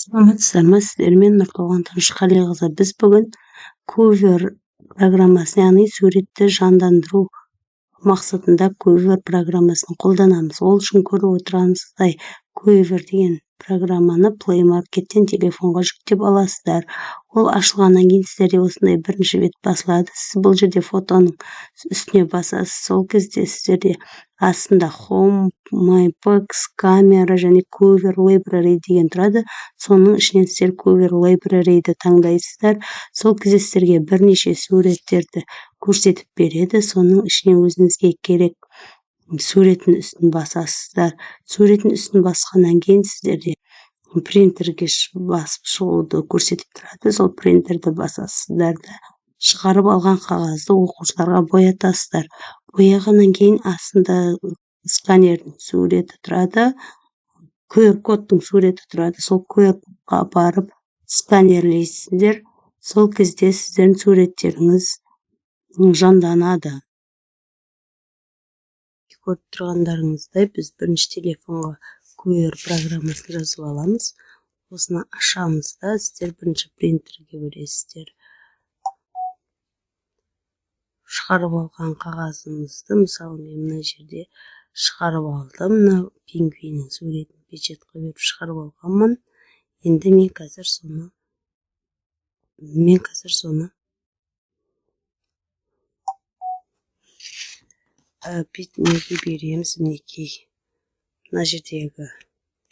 саламатсыздар ма? Сіздермен Нұртолған Тынышқалиқызы. Біз бүгін Cover программасын, яғни суретті жандандыру мақсатында Cover программасын қолданамыз. Ол үшін көріп отырғанымыздай Cover деген программаны Play Market'тен телефонға жүктеп аласыздар. Ол ашылғаннан кейін сіздерде осындай бірінші бет басылады. Сіз бұл жерде фотоның үстіне басасыз. Сол кезде сіздерде астында Home, My Books, камера және Cover Library деген тұрады. Соның ішінен сіздер Cover Library-ді таңдайсыздар. Сол кезде сіздерге бірнеше суреттерді көрсетіп береді. Соның ішінен өзіңізге керек суреттің үстін басасыздар. Суреттің үстін басқаннан кейін сіздерде принтерге басып шығуды көрсетіп тұрады. Сол принтерді басасыздар да шығарып алған қағазды оқушыларға боятасыздар. Бояғаннан кейін астында сканердің суреті тұрады. QR кодтың суреті тұрады. Сол QR кодқа барып сканерлейсіздер. Сол кезде сіздердің суреттеріңіз жанданады. Көріп тұрғандарыңыздай біз бірінші телефонға Cover программасын жазып аламыз. Осыны ашамыз да, сіздер бірінші принтерге бересіздер. Шығарып алған қағазымызды, мысалы мен мына жерде шығарып алдым. Мына пингвиннің суретін печатқа беріп шығарып алғанмын. Енді мен қазір соны неге береміз, мінекей. Мына жердегі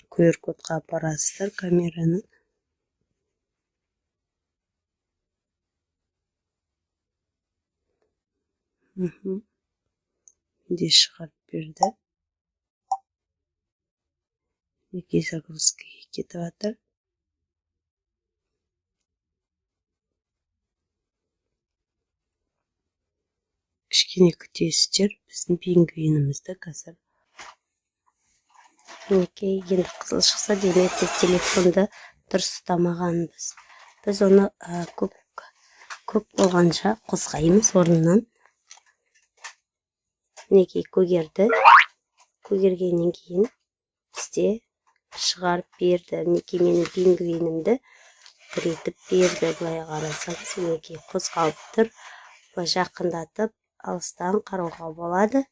QR кодқа апарасыздар камераны. Де шығарып берді. Мінекей загрузкаға кетіп жатыр. Кішкене күтесіздер, біздің пингвинімізді қазір. Мінекей, енді қызыл шықса демек біз телефонды дұрыс ұстамағанбыз. Біз оны көп болғанша қозғаймыз орнынан. Мінекей, көгергеннен кейін бізде шығарып берді. Мінекей, менің пингвинімді тіретіп берді. Былай қарасаңыз, мінекей қозғалып тұр. Былай жақындатып алыстан қарауға болады.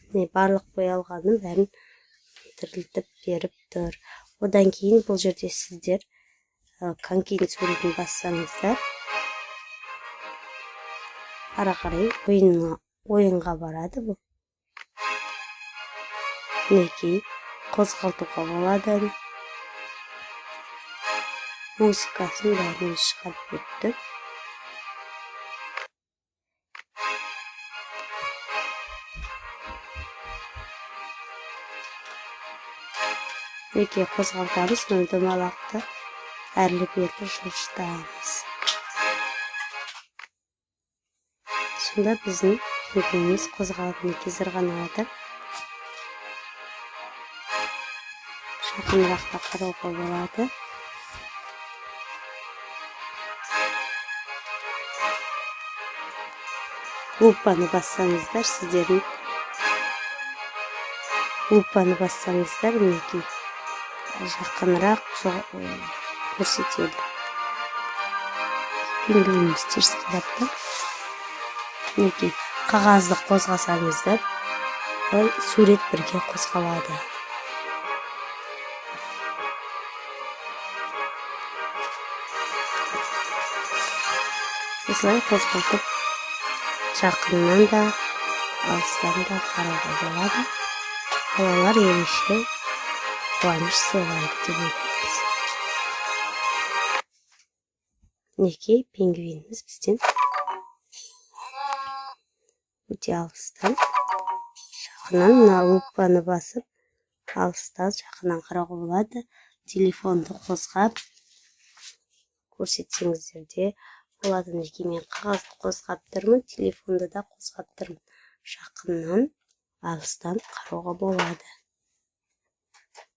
Барлық боялғанын бәрін тірілтіп беріп тұр. Одан кейін бұл жерде сіздер конькидің суретін бассаңыздар, ары қарай ойынға барады бұл. Мінекей қозғалтуға болады. Музыкасын бәрін шығарып берді. Мінекей қозғалтамыз, домалақты әрлі-берлі жылжытамыз. Сонда біздің пингвиніміз қозғалып, мінекей зырғанады. Жақынырақта қарауға болады. Лупаны бассаңыздар, мінекей жақынырақ көрсетеді. Пингвиніміз теріс қарапты. Мінекей қағазды қозғасаңыздар, сурет бірге қозғалады. Осылай қозғалтып жақыннан да, алыстан да қарауға болады. Балалар ерекше қуаныш сыйлайды деп ойлаймыз. Мінекей, пингвиніміз бізден өте алыстан жақыннан мына лупаны басып, алыстан жақыннан қарауға болады. Телефонды қозғап көрсетсеңіздер де болады. Мінекей, мен қағазды қозғап тұрмын, телефонды да қозғап тұрмын. Жақыннан, алыстан қарауға болады.